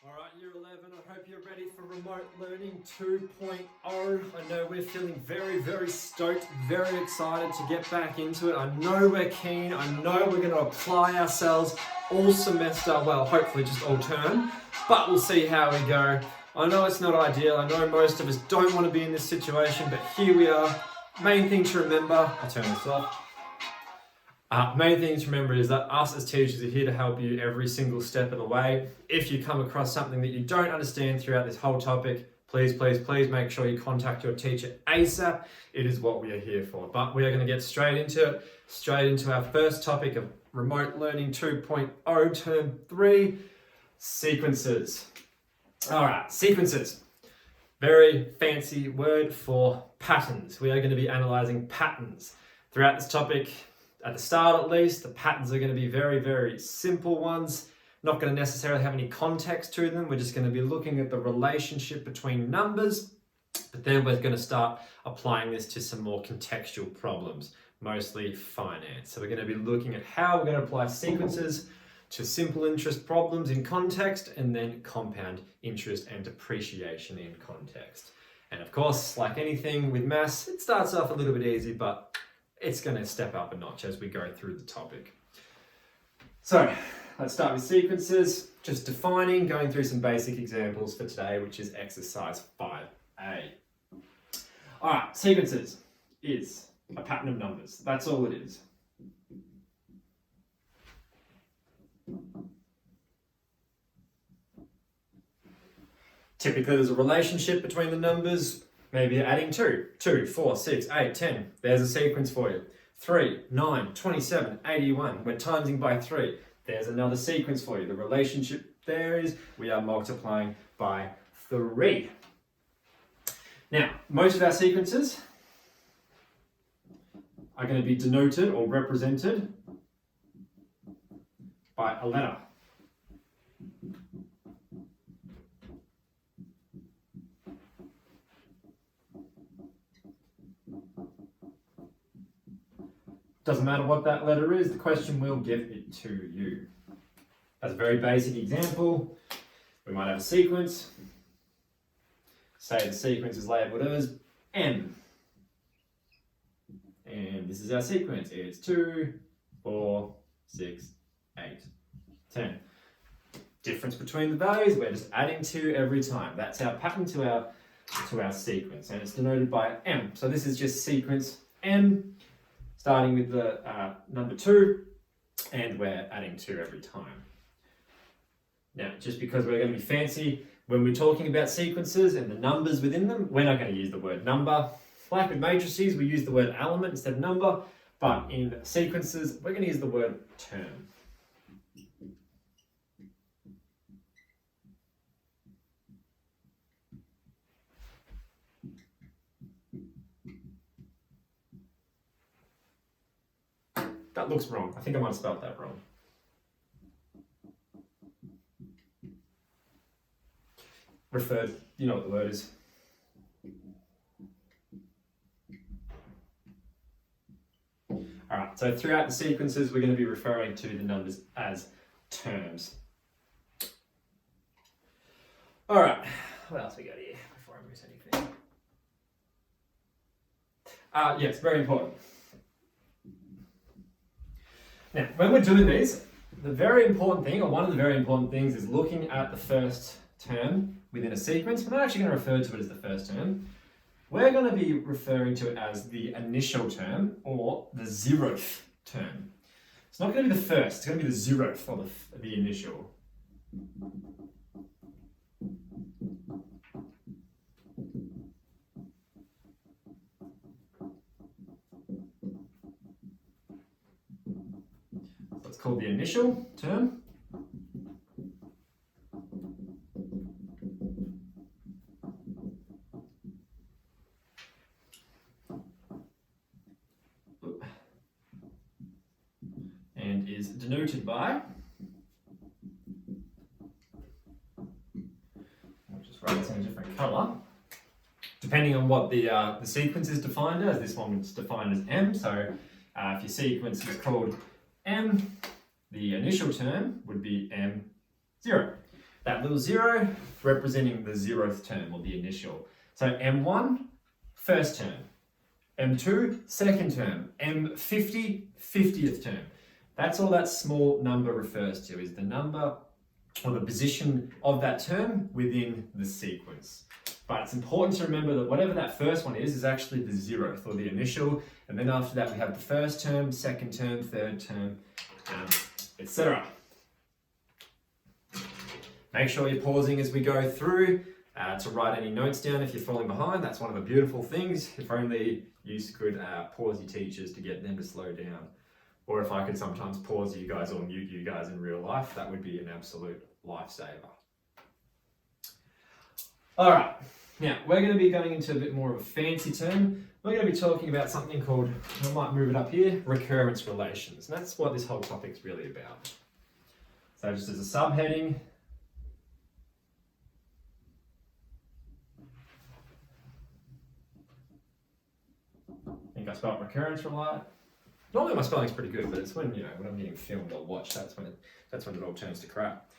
All right, year 11, I hope you're ready for Remote Learning 2.0. I know we're feeling very stoked, very excited to get back into it. I know we're keen. I know we're going to apply ourselves all semester, well, hopefully just all term, but we'll see how we go. I know it's not ideal. I know most of us don't want to be in this situation, but here we are. Main thing to remember, I'll turn this off. Main thing to remember is that us as teachers are here to help you every single step of the way. If you come across something that you don't understand throughout this whole topic, please make sure you contact your teacher ASAP. It is what we are here for. But we are going to get straight into it, straight into our first topic of Remote Learning 2.0 Term 3, sequences. All right, sequences. Very fancy word for patterns. We are going to be analysing patterns. Throughout this topic, at the start at least, the patterns are going to be very simple ones. Not going to necessarily have any context to them. We're just going to be looking at the relationship between numbers, but then we're going to start applying this to some more contextual problems, mostly finance. So we're going to be looking at how we're going to apply sequences to simple interest problems in context, and then compound interest and depreciation in context. And of course, like anything with maths, it starts off a little bit easy, but it's going to step up a notch as we go through the topic. So let's start with sequences, just defining, going through some basic examples for today, which is exercise 5A. All right, sequences is a pattern of numbers. That's all it is. Typically, there's a relationship between the numbers. Maybe you're adding 2, 4, 6, 8, 10. There's a sequence for you. 3, 9, 27, 81. We're timesing by 3. There's another sequence for you. The relationship there is we are multiplying by 3. Now, most of our sequences are going to be denoted or represented by a letter. Doesn't matter what that letter is, the question will give it to you. As a very basic example, we might have a sequence. Say the sequence is labelled as M. And this is our sequence. It's 2, 4, 6, 8, 10. Difference between the values, we're just adding 2 every time. That's our pattern to our sequence, and it's denoted by M. So this is just sequence M, starting with the number 2, and we're adding 2 every time. Now, just because we're going to be fancy, when we're talking about sequences and the numbers within them, we're not going to use the word number. Like with matrices, we use the word element instead of number, but in sequences, we're going to use the word term. That looks wrong. I think I might have spelled that wrong. Referred, you know what the word is. All right, so throughout the sequences, we're going to be referring to the numbers as terms. All right, what else we got here before I miss anything? Yes, very important. Now, when we're doing these, the very important thing, or one of the very important things, is looking at the first term within a sequence. We're not actually going to refer to it as the first term. We're going to be referring to it as the initial term, or the 0th term. It's not going to be the first, it's going to be the 0th, or the initial. It's called the initial term. And is denoted by, I'll just write this in a different colour, depending on what the sequence is defined as. This one is defined as M, so if your sequence is called M, the initial term would be M0. That little 0 representing the 0th term, or the initial. So M1, first term. M2, second term. M50, 50th term. That's all that small number refers to, is the number or the position of that term within the sequence. But it's important to remember that whatever that first one is actually the 0th, or the initial, and then after that we have the first term, second term, third term, etc. Make sure you're pausing as we go through to write any notes down if you're falling behind. That's one of the beautiful things. If only you could pause your teachers to get them to slow down. Or if I could sometimes pause you guys or mute you guys in real life, that would be an absolute lifesaver. All right, now we're going to be going into a bit more of a fancy term. We're going to be talking about something called, I might move it up here, recurrence relations. And that's what this whole topic's really about. So just as a subheading, I think I spelled recurrence right. Normally my spelling's pretty good, but it's when, when I'm getting filmed or watched, that's when it all turns to crap.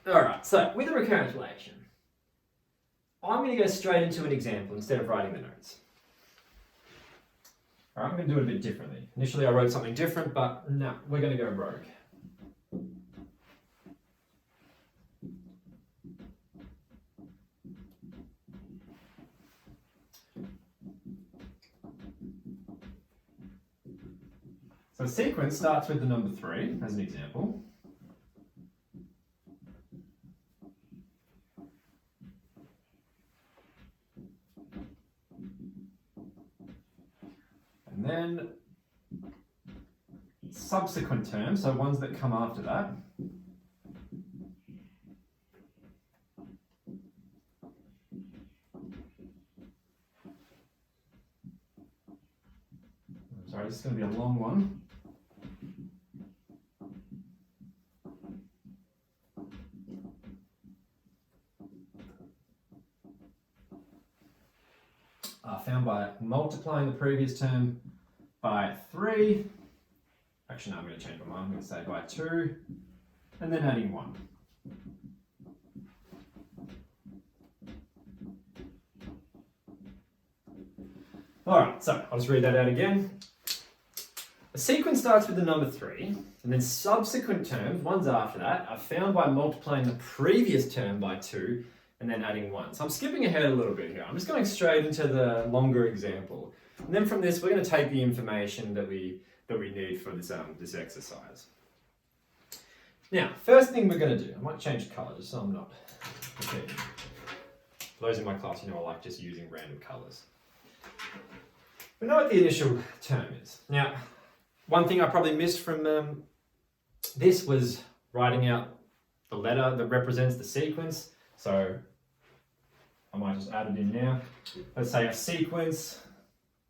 Alright, so with a recurrence relation, I'm going to go straight into an example instead of writing the notes. Alright, I'm going to do it a bit differently. Initially I wrote something different, but no, we're going to go rogue. So the sequence starts with the number 3, as an example. And then subsequent terms, so ones that come after that. Sorry, this is going to be a long one. Found by multiplying the previous term by 3. Actually, no, I'm going to change my mind. I'm going to say by 2, and then adding 1. All right, so I'll just read that out again. A sequence starts with the number 3, and then subsequent terms, ones after that, are found by multiplying the previous term by 2, and then adding 1. So I'm skipping ahead a little bit here. I'm just going straight into the longer example. And then from this, we're going to take the information that we need for this exercise. Now, first thing we're going to do, I might change colour just so I'm not repeating. For those in my class, I like just using random colours. We know what the initial term is. Now, one thing I probably missed from this was writing out the letter that represents the sequence. So I might just add it in now. Let's say a sequence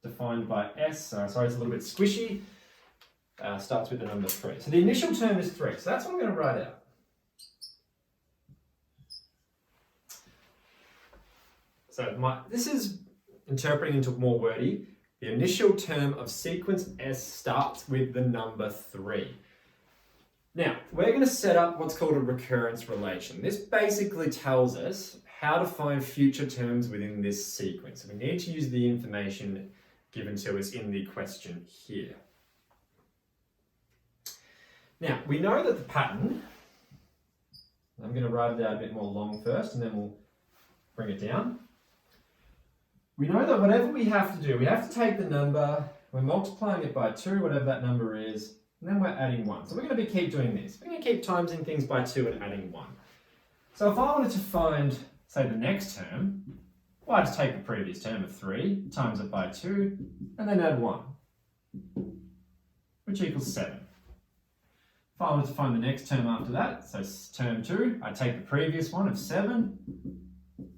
defined by S. Sorry, it's a little bit squishy. Starts with the number 3. So the initial term is 3. So that's what I'm going to write out. So this is interpreting into more wordy. The initial term of sequence S starts with the number 3. Now, we're going to set up what's called a recurrence relation. This basically tells us how to find future terms within this sequence. We need to use the information given to us in the question here. Now, we know that the pattern, I'm going to write it out a bit more long first and then we'll bring it down. We know that whatever we have to do, we have to take the number, we're multiplying it by 2, whatever that number is, and then we're adding 1. So we're going to keep doing this. We're going to keep timesing things by 2 and adding 1. So if I wanted to find, say, the next term, well, I just take the previous term of 3, times it by 2, and then add 1, which equals 7. If I wanted to find the next term after that, so term 2, I take the previous one of 7,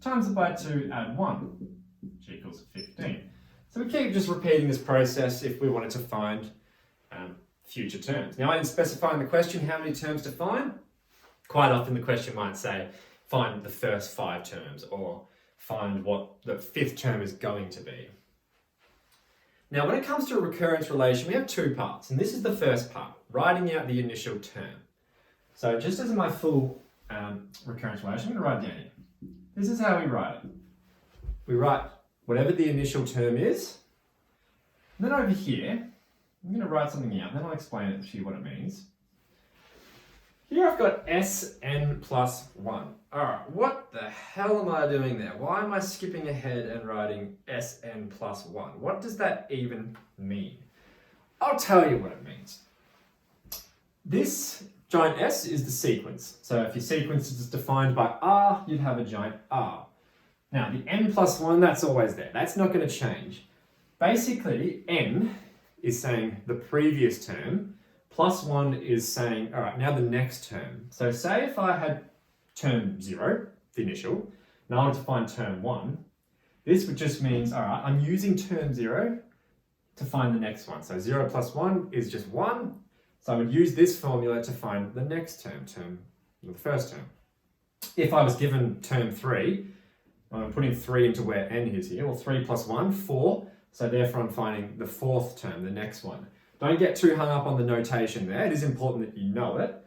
times it by 2, add 1, which equals 15. So we keep just repeating this process if we wanted to find future terms. Now I didn't specify in the question how many terms to find. Quite often the question might say, find the first 5 terms, or find what the 5th term is going to be. Now, when it comes to a recurrence relation, we have two parts, and this is the first part, writing out the initial term. So just as my full recurrence relation, I'm going to write it down here. This is how we write it. We write whatever the initial term is. And then over here, I'm going to write something out, then I'll explain it to you what it means. Here I've got Sn plus 1. Alright, what the hell am I doing there? Why am I skipping ahead and writing Sn plus 1? What does that even mean? I'll tell you what it means. This giant S is the sequence. So if your sequence is defined by R, you'd have a giant R. Now the n plus 1, that's always there. That's not going to change. Basically, n is saying the previous term, plus 1 is saying, all right, now the next term. So say if I had term 0, the initial, and I wanted to find term 1, this would just mean, all right, I'm using term 0 to find the next one. So 0 plus 1 is just 1. So I would use this formula to find the next term, the first term. If I was given term 3, I'm putting 3 into where n is here, well 3 plus 1, 4. So therefore I'm finding the fourth term, the next one. Don't get too hung up on the notation there. It is important that you know it.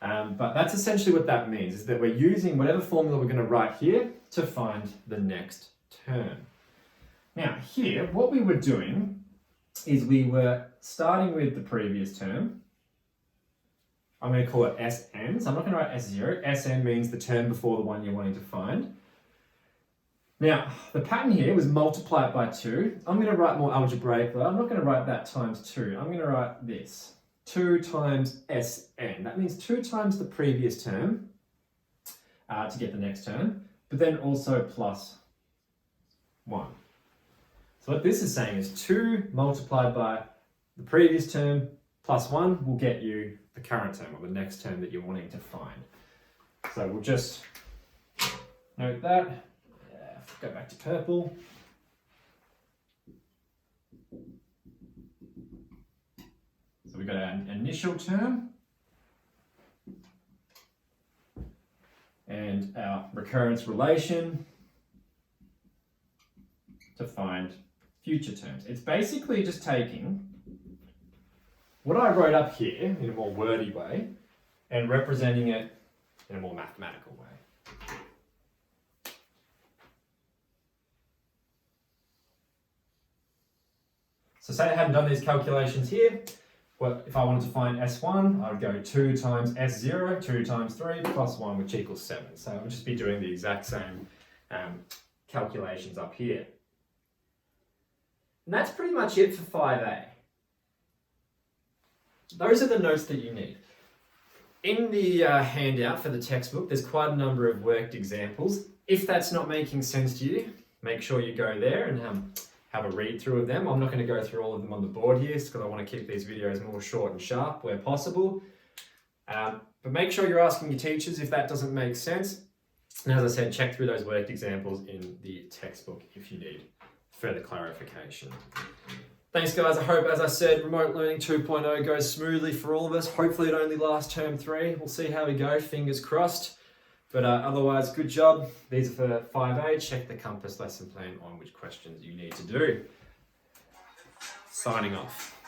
But that's essentially what that means, is that we're using whatever formula we're going to write here to find the next term. Now here, what we were doing is we were starting with the previous term. I'm going to call it Sn, so I'm not going to write S0. Sn means the term before the one you're wanting to find. Now, the pattern here was multiply it by 2. I'm going to write more algebraically. I'm not going to write that times 2. I'm going to write this. 2 times Sn. That means 2 times the previous term to get the next term, but then also plus 1. So what this is saying is 2 multiplied by the previous term plus 1 will get you the current term, or the next term that you're wanting to find. So we'll just note that. Go back to purple. So we've got our initial term and our recurrence relation to find future terms. It's basically just taking what I wrote up here in a more wordy way and representing it in a more mathematical way. So say I hadn't done these calculations here, well, if I wanted to find S1, I would go 2 times S0, 2 times 3, plus 1, which equals 7. So I would just be doing the exact same calculations up here. And that's pretty much it for 5A. Those are the notes that you need. In the handout for the textbook, there's quite a number of worked examples. If that's not making sense to you, make sure you go there and have a read through of them. I'm not going to go through all of them on the board here because I want to keep these videos more short and sharp where possible. But make sure you're asking your teachers if that doesn't make sense. And as I said, check through those worked examples in the textbook if you need further clarification. Thanks guys, I hope, as I said, Remote Learning 2.0 goes smoothly for all of us. Hopefully it only lasts term 3. We'll see how we go, fingers crossed. But otherwise, good job. These are for 5A. Check the Compass lesson plan on which questions you need to do. Signing off.